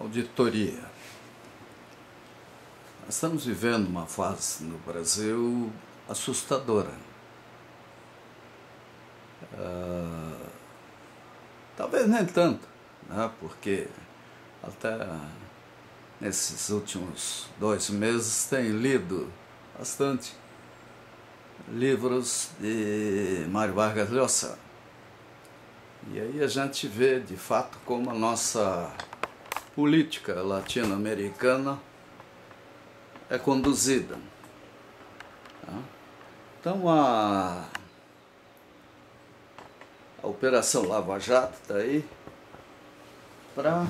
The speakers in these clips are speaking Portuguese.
Auditoria. Nós estamos vivendo uma fase no Brasil assustadora. Talvez nem tanto, né? Porque até nesses últimos 2 meses tenho lido bastante livros de Mário Vargas Llosa. E aí a gente vê de fato como a nossa política latino-americana é conduzida. Então a Operação Lava Jato está aí para,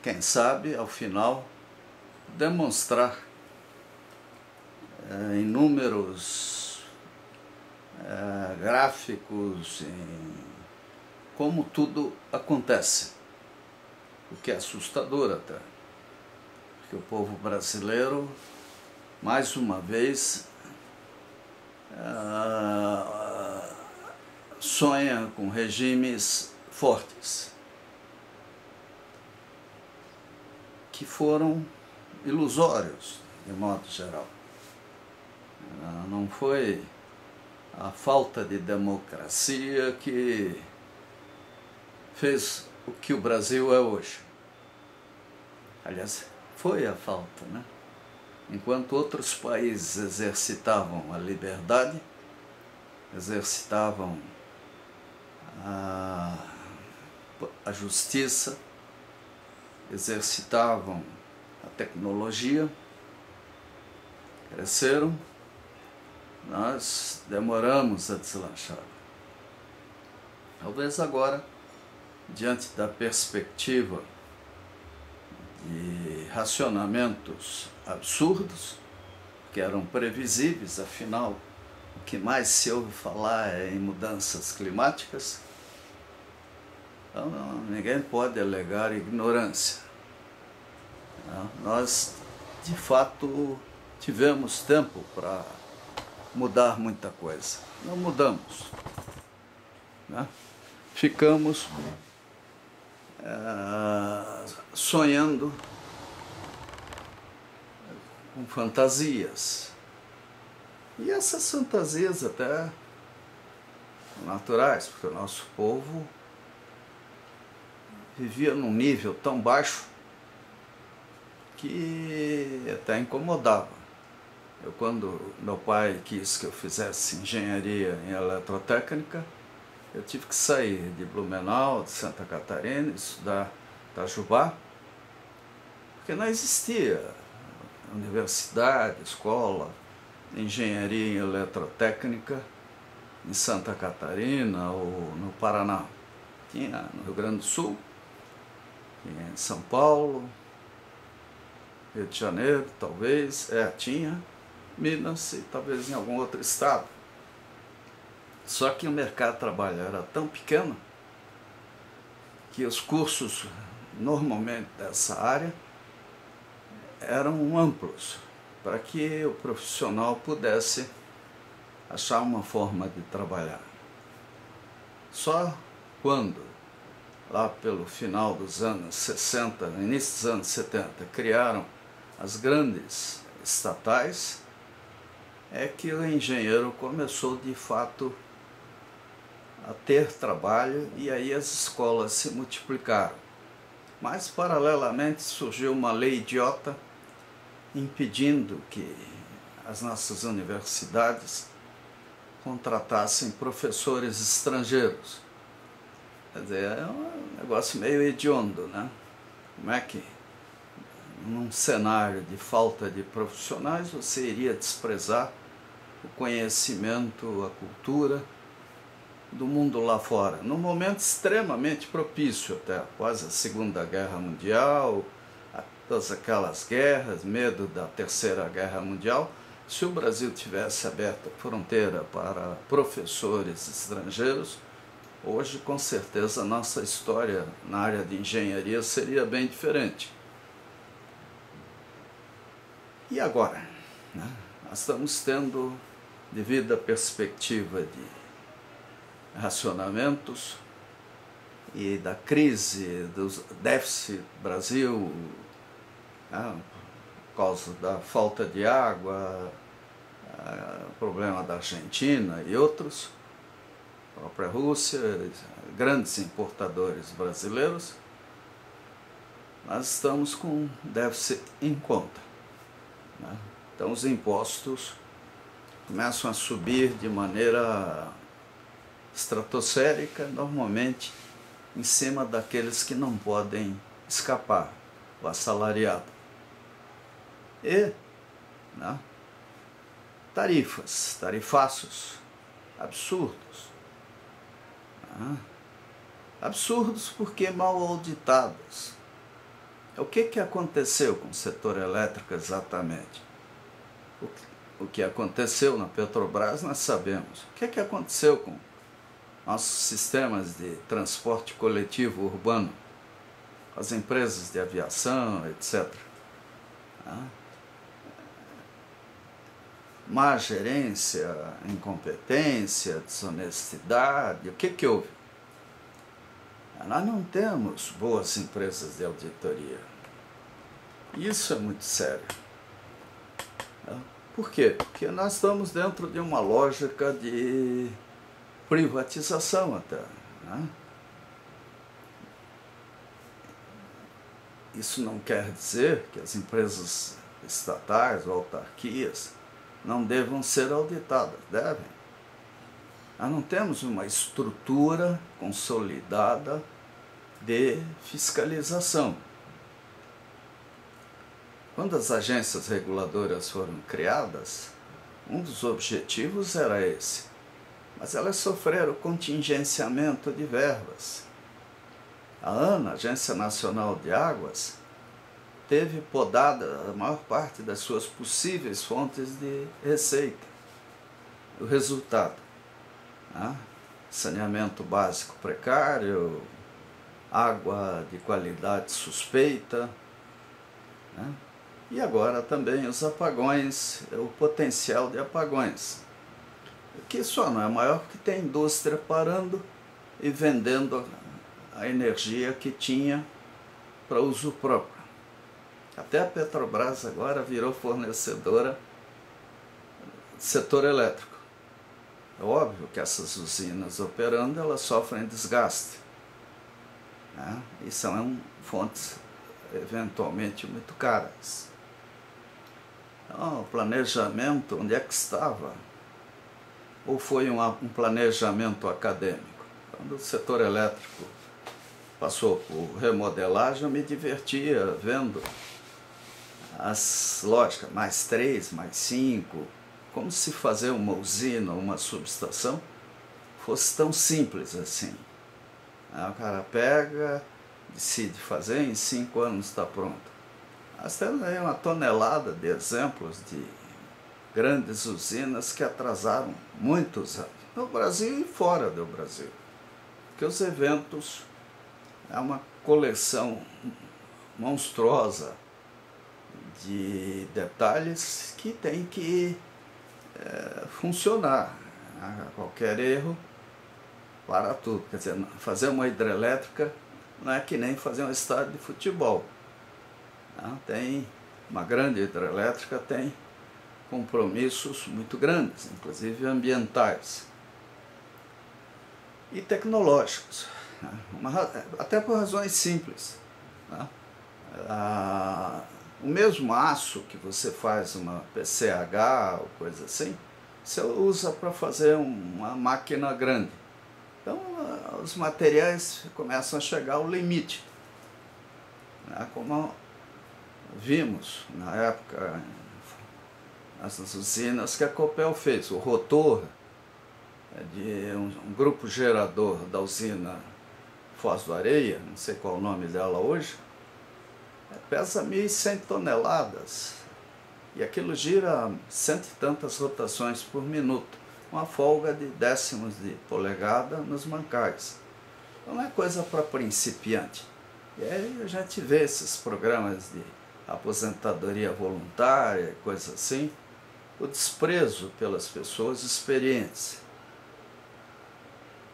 quem sabe, ao final, demonstrar inúmeros gráficos em como tudo acontece, o que é assustador até, porque o povo brasileiro, mais uma vez, sonha com regimes fortes, que foram ilusórios, de modo geral. Não foi a falta de democracia que fez o que o Brasil é hoje. Aliás, foi a falta, né? Enquanto outros países exercitavam a liberdade, exercitavam a justiça, exercitavam a tecnologia, cresceram, nós demoramos a deslanchar. Talvez agora, diante da perspectiva de racionamentos absurdos, que eram previsíveis, afinal, o que mais se ouve falar é em mudanças climáticas, então ninguém pode alegar ignorância. Nós, de fato, tivemos tempo para mudar muita coisa. Não mudamos, né? Ficamos sonhando com fantasias. E essas fantasias até naturais, porque o nosso povo vivia num nível tão baixo que até incomodava. Quando meu pai quis que eu fizesse engenharia em eletrotécnica, eu tive que sair de Blumenau, de Santa Catarina, estudar Itajubá, porque não existia universidade, escola, engenharia em eletrotécnica em Santa Catarina ou no Paraná. Tinha no Rio Grande do Sul, tinha em São Paulo, Rio de Janeiro, talvez, tinha Minas e talvez em algum outro estado. Só que o mercado de trabalho era tão pequeno que os cursos, normalmente dessa área, eram amplos, para que o profissional pudesse achar uma forma de trabalhar. Só quando, lá pelo final dos anos 60, no início dos anos 70, criaram as grandes estatais, é que o engenheiro começou de fato a ter trabalho, e aí as escolas se multiplicaram. Mas paralelamente surgiu uma lei idiota impedindo que as nossas universidades contratassem professores estrangeiros. Quer dizer, é um negócio meio hediondo, né? Como é que, num cenário de falta de profissionais, você iria desprezar o conhecimento, a cultura do mundo lá fora, num momento extremamente propício, até após a Segunda Guerra Mundial, todas aquelas guerras, medo da Terceira Guerra Mundial. Se o Brasil tivesse aberto a fronteira para professores estrangeiros, hoje, com certeza, a nossa história na área de engenharia seria bem diferente. E agora, né? Nós estamos tendo, devido à perspectiva de racionamentos, e da crise, do déficit Brasil, né, por causa da falta de água, problema da Argentina e outros, a própria Rússia, grandes importadores brasileiros, nós estamos com déficit em conta, né? Então os impostos começam a subir de maneira estratosférica, normalmente em cima daqueles que não podem escapar, o assalariado. E, né, tarifaços absurdos. Né? Absurdos porque mal auditados. O que aconteceu com o setor elétrico exatamente? O que aconteceu na Petrobras nós sabemos. O que aconteceu com nossos sistemas de transporte coletivo urbano, as empresas de aviação, etc. Má gerência, incompetência, desonestidade, o que houve? Nós não temos boas empresas de auditoria. Isso é muito sério. Por quê? Porque nós estamos dentro de uma lógica de privatização até. Né? Isso não quer dizer que as empresas estatais ou autarquias não devam ser auditadas, devem. Nós não temos uma estrutura consolidada de fiscalização. Quando as agências reguladoras foram criadas, um dos objetivos era esse, mas elas sofreram contingenciamento de verbas. A ANA, Agência Nacional de Águas, teve podada a maior parte das suas possíveis fontes de receita. O resultado, né? Saneamento básico precário, água de qualidade suspeita, né? E agora também os apagões, o potencial de apagões. Que só não é maior porque tem indústria parando e vendendo a energia que tinha para uso próprio. Até a Petrobras agora virou fornecedora do setor elétrico. É óbvio que essas usinas operando, elas sofrem desgaste, né? E são fontes eventualmente muito caras. Então, o planejamento, onde é que estava? Ou foi um planejamento acadêmico? Quando o setor elétrico passou por remodelagem, eu me divertia vendo as lógicas, mais 3, mais 5, como se fazer uma usina, uma subestação, fosse tão simples assim. Aí o cara pega, decide fazer, em 5 anos está pronto. Nós temos aí uma tonelada de exemplos de grandes usinas que atrasaram muitos anos, no Brasil e fora do Brasil. Porque os eventos é uma coleção monstruosa de detalhes que tem que funcionar. Qualquer erro para tudo. Quer dizer, fazer uma hidrelétrica não é que nem fazer um estádio de futebol. Tem uma grande hidrelétrica, tem compromissos muito grandes, inclusive ambientais e tecnológicos, né? Até por razões simples, né? O mesmo aço que você faz uma PCH ou coisa assim, você usa para fazer uma máquina grande. Então os materiais começam a chegar ao limite, né? Como vimos na época essas usinas que a Copel fez. O rotor de um grupo gerador da usina Foz do Areia, não sei qual o nome dela hoje, pesa 1.100 toneladas e aquilo gira 100 e tantas rotações por minuto, uma folga de décimos de polegada nos mancais. Então não é coisa para principiante. E aí a gente vê esses programas de aposentadoria voluntária, coisa assim, o desprezo pelas pessoas experientes.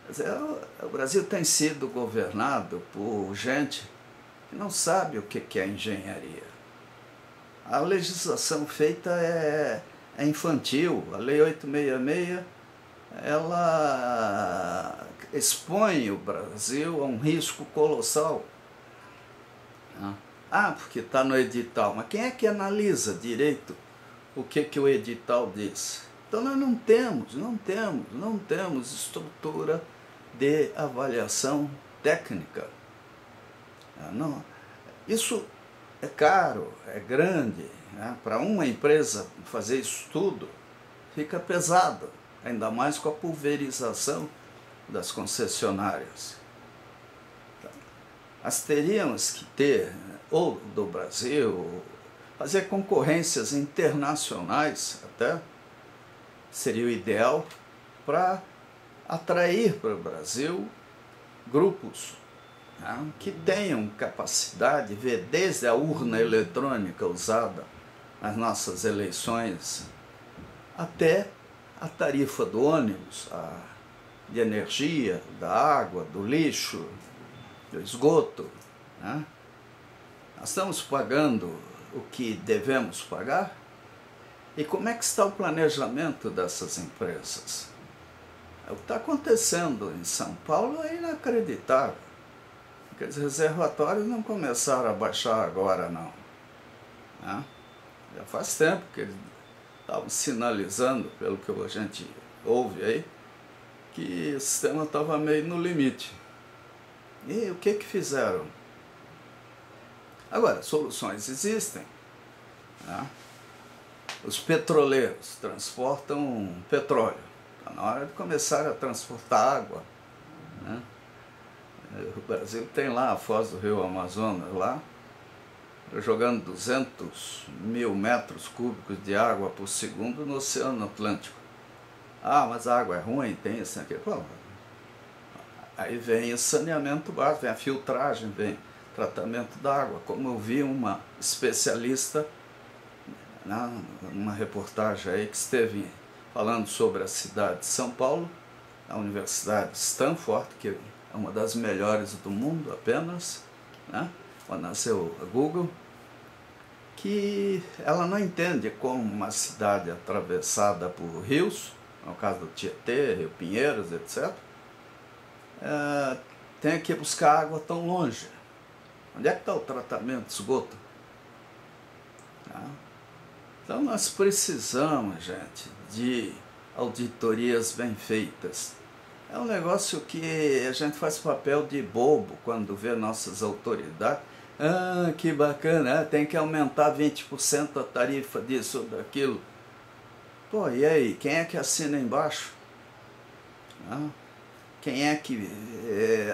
Quer dizer, o Brasil tem sido governado por gente que não sabe o que é engenharia. A legislação feita é infantil. A Lei 866, ela expõe o Brasil a um risco colossal. Ah, porque está no edital. Mas quem é que analisa direito o que o edital diz? Então nós não temos estrutura de avaliação técnica. Não. Isso é caro, é grande. Para uma empresa fazer isso tudo, fica pesado, ainda mais com a pulverização das concessionárias. Nós teríamos que ter, ou do Brasil, fazer concorrências internacionais até, seria o ideal, para atrair para o Brasil grupos que tenham capacidade de ver desde a urna eletrônica usada nas nossas eleições até a tarifa do ônibus, de energia, da água, do lixo, do esgoto. Nós estamos pagando o que devemos pagar? E como é que está o planejamento dessas empresas? O que está acontecendo em São Paulo é inacreditável. Porque os reservatórios não começaram a baixar agora, não. Já faz tempo que eles estavam sinalizando, pelo que a gente ouve aí, que o sistema estava meio no limite. E o que fizeram? Agora, soluções existem. Os petroleiros transportam petróleo. Está na hora de começar a transportar água. O Brasil tem lá a foz do rio Amazonas, lá, jogando 200 mil metros cúbicos de água por segundo no Oceano Atlântico. Mas a água é ruim, tem isso aqui. Aí vem o saneamento básico, vem a filtragem, vem tratamento da água. Como eu vi uma especialista numa reportagem aí que esteve falando sobre a cidade de São Paulo, a Universidade de Stanford, que é uma das melhores do mundo apenas, quando nasceu a Google, que ela não entende como uma cidade atravessada por rios, no caso do Tietê, Rio Pinheiros, etc., tem que buscar água tão longe. Onde é que está o tratamento de esgoto? Então nós precisamos, gente, de auditorias bem feitas. É um negócio que a gente faz papel de bobo quando vê nossas autoridades. Que bacana, tem que aumentar 20% a tarifa disso ou daquilo. E aí, quem é que assina embaixo? Quem é que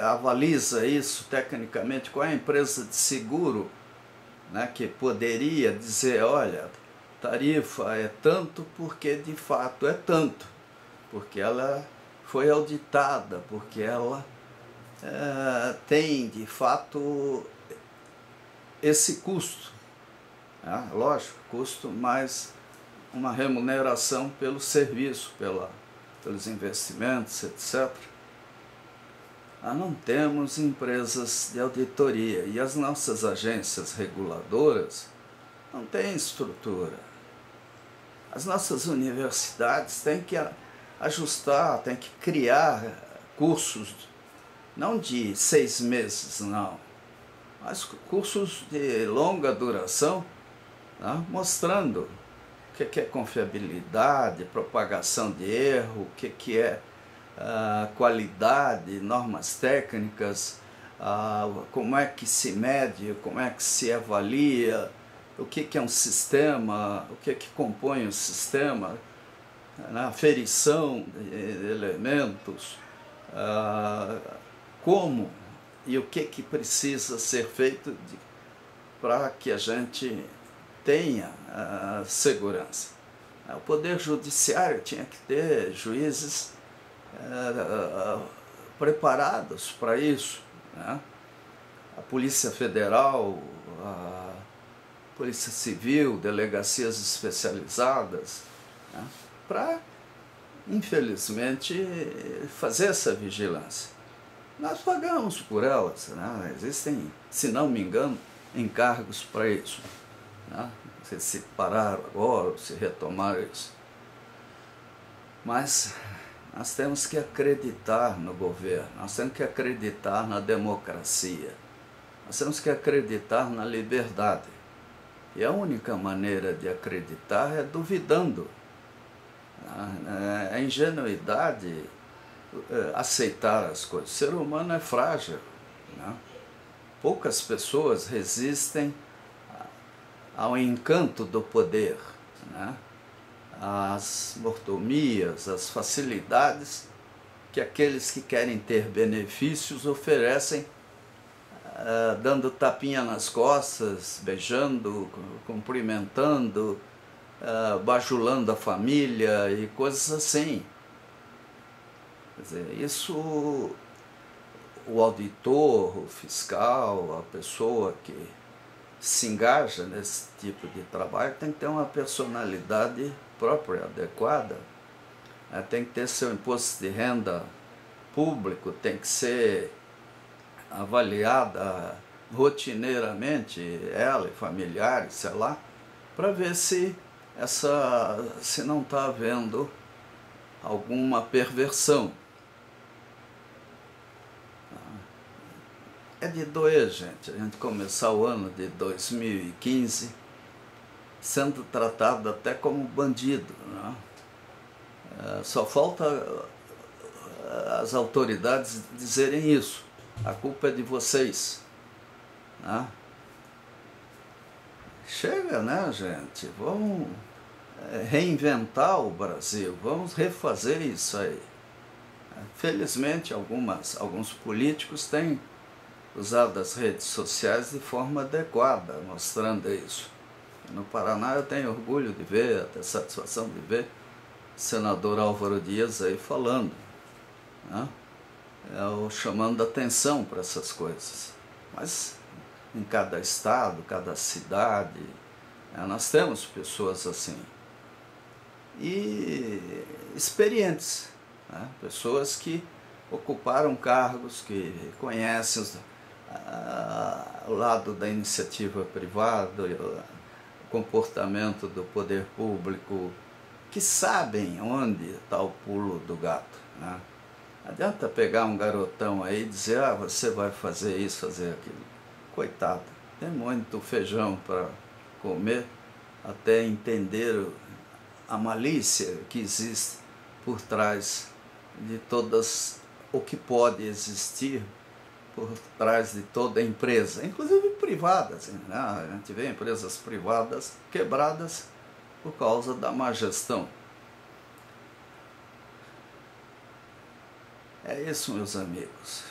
avaliza isso tecnicamente? Qual é a empresa de seguro que poderia dizer, olha, tarifa é tanto porque de fato é tanto, porque ela foi auditada, porque ela tem de fato esse custo, lógico, custo mais uma remuneração pelo serviço, pelos investimentos, etc. Não temos empresas de auditoria e as nossas agências reguladoras não têm estrutura. As nossas universidades têm que ajustar, têm que criar cursos, não de 6 meses, não, mas cursos de longa duração, mostrando o que é confiabilidade, propagação de erro, o que é qualidade, normas técnicas, como é que se mede, como é que se avalia, o que é um sistema, o que compõe o sistema, aferição de elementos, como e o que precisa ser feito para que a gente tenha segurança. O Poder Judiciário tinha que ter juízes preparados para isso, A Polícia Federal, a Polícia Civil, delegacias especializadas, para infelizmente, fazer essa vigilância. Nós pagamos por elas, né? Existem, se não me engano, encargos para isso, né? Não sei se pararam agora ou se retomaram isso. Mas nós temos que acreditar no governo, nós temos que acreditar na democracia, nós temos que acreditar na liberdade. E a única maneira de acreditar é duvidando. A ingenuidade, aceitar as coisas. O ser humano é frágil, né? Poucas pessoas resistem ao encanto do poder, né? Às mordomias, às facilidades que aqueles que querem ter benefícios oferecem, dando tapinha nas costas, beijando, cumprimentando, bajulando a família e coisas assim. Quer dizer, isso o auditor, o fiscal, a pessoa que se engaja nesse tipo de trabalho tem que ter uma personalidade própria, adequada, tem que ter seu imposto de renda público, tem que ser avaliada rotineiramente, ela e familiares, sei lá, para ver se não está havendo alguma perversão. É de doer, gente, a gente começar o ano de 2015 sendo tratado até como bandido, né? Só falta as autoridades dizerem isso. A culpa é de vocês, né? Chega, né, gente? Vamos reinventar o Brasil, vamos refazer isso aí. Felizmente, alguns políticos têm usado as redes sociais de forma adequada, mostrando isso. No Paraná eu tenho orgulho de ver, até satisfação de ver o senador Álvaro Dias aí falando, né? Chamando atenção para essas coisas. Mas em cada estado, cada cidade, nós temos pessoas assim. E experientes, né? Pessoas que ocuparam cargos, que conhecem o lado da iniciativa privada, o comportamento do poder público, que sabem onde está o pulo do gato, né? Não adianta pegar um garotão aí e dizer, você vai fazer isso, fazer aquilo. Coitado, tem muito feijão para comer até entender a malícia que existe por trás de todas o que pode existir por trás de toda empresa, inclusive privadas, né? A gente vê empresas privadas quebradas por causa da má gestão. É isso, meus amigos.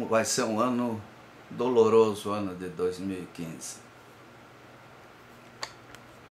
Vai ser um ano doloroso, o ano de 2015.